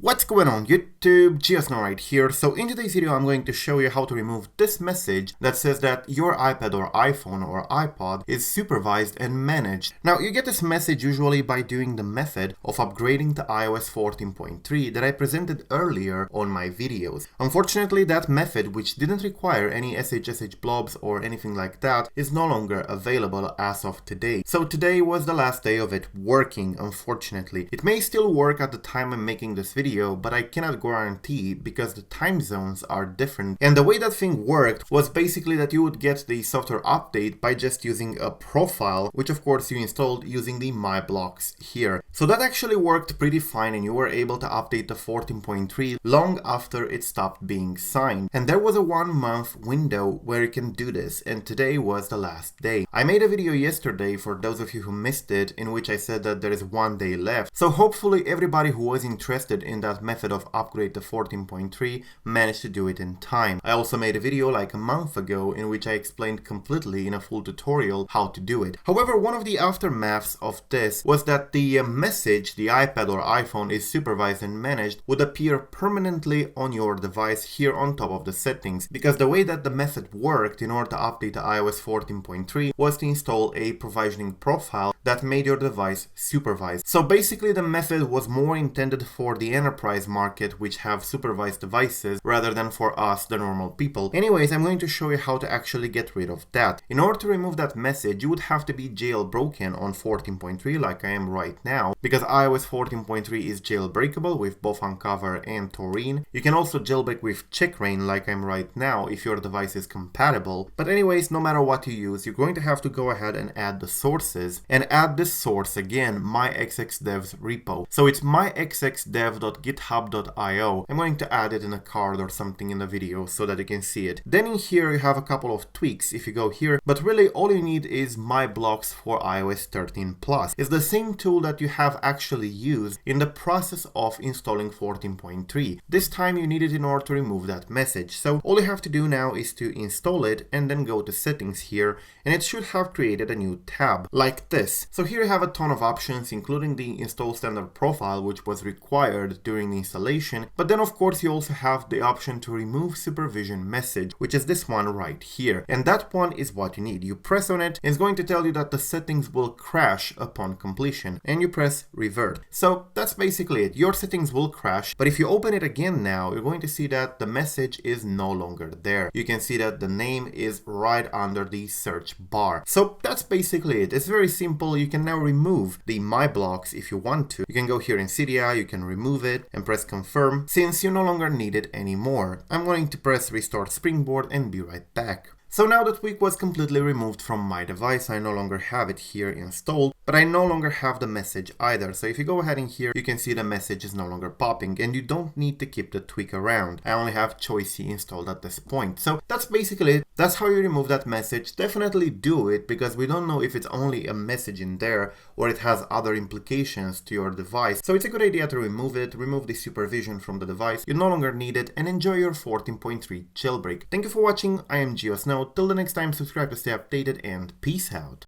What's going on YouTube, Geosnow right here. So in today's video I'm going to show you how to remove this message that says that your iPad or iPhone or iPod is supervised and managed. Now you get this message usually by doing the method of upgrading to iOS 14.3 that I presented earlier on my videos. Unfortunately that method, which didn't require any SSH blobs or anything like that, is no longer available as of today. So today was the last day of it working, unfortunately. It may still work at the time I'm making this video, but I cannot guarantee because the time zones are different. And the way that thing worked was basically that you would get the software update by just using a profile, which of course you installed using the MyBloxx here. So that actually worked pretty fine and you were able to update to 14.3 long after it stopped being signed. And there was a 1 month window where you can do this, and today was the last day. I made a video yesterday for those of you who missed it in which I said that there is 1 day left. So hopefully everybody who was interested in that method of upgrade to 14.3 managed to do it in time. I also made a video like a month ago in which I explained completely in a full tutorial how to do it. However, one of the aftermaths of this was that the message, the iPad or iPhone is supervised and managed, would appear permanently on your device here on top of the settings, because the way that the method worked in order to update to iOS 14.3 was to install a provisioning profile that made your device supervised. So basically the method was more intended for the enterprise market, which have supervised devices, rather than for us, the normal people. Anyways, I'm going to show you how to actually get rid of that. In order to remove that message, you would have to be jailbroken on 14.3 like I am right now, because iOS 14.3 is jailbreakable with both Uncover and Taurine. You can also jailbreak with Checkrain like I'm right now if your device is compatible. But anyways, no matter what you use, you're going to have to go ahead and add the sources, and add this source again, myxxdev's repo. So it's myxxdev.github.io. I'm going to add it in a card or something in the video so that you can see it. Then in here you have a couple of tweaks if you go here, but really all you need is MyBloxx for iOS 13 Plus. It's the same tool that you have actually used in the process of installing 14.3. This time you need it in order to remove that message. So all you have to do now is to install it and then go to settings here, and it should have created a new tab like this. So here you have a ton of options, including the install standard profile, which was required during the installation. But then of course you also have the option to remove supervision message, which is this one right here. And that one is what you need. You press on it, and it's going to tell you that the settings will crash upon completion, and you press revert. So that's basically it. Your settings will crash, but if you open it again now, you're going to see that the message is no longer there. You can see that the name is right under the search bar. So that's basically it. It's very simple. You can now remove the MyBloxx if you want to. You can go here in Cydia, you can remove it and press confirm since you no longer need it anymore. I'm going to press restart Springboard and be right back. So now that tweak was completely removed from my device, I no longer have it here installed, but I no longer have the message either. So if you go ahead in here, you can see the message is no longer popping, and you don't need to keep the tweak around. I only have Choicey installed at this point. So that's basically it. That's how you remove that message. Definitely do it, because we don't know if it's only a message in there or it has other implications to your device. So it's a good idea to remove it, remove the supervision from the device. You no longer need it, and enjoy your 14.3 jailbreak. Thank you for watching. I am Geosnow. Till the next time, subscribe to stay updated, and peace out.